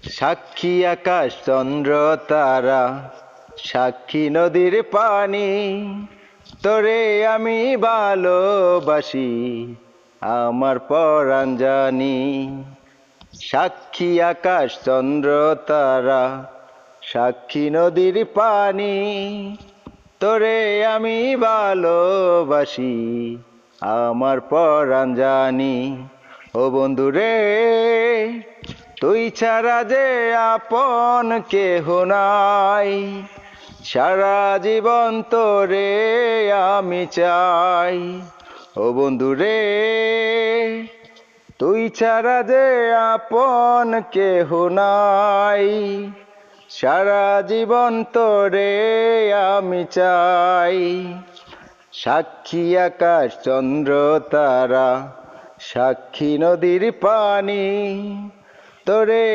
সাক্ষী আকাশ চন্দ্র তারা, সাক্ষী নদীর পানি, তোরে আমি ভালোবাসি আমার পরাণ জানি। সাক্ষী আকাশ চন্দ্র তারা, সাক্ষী নদীর পানি, তোরে আমি ভালোবাসি আমার পরাণ জানি। ও বন্ধু রে, তুই ছাড়া যে আপন কেহ নাই, সারা জীবন তোরে আমি চাই। ও বন্ধু রে, তুই ছাড়া যে আপন কেহ নাই, সারা জীবন তোরে আমি চাই। সাক্ষী আকাশ চন্দ্র তারা, সাক্ষী নদীর পানি, তোরে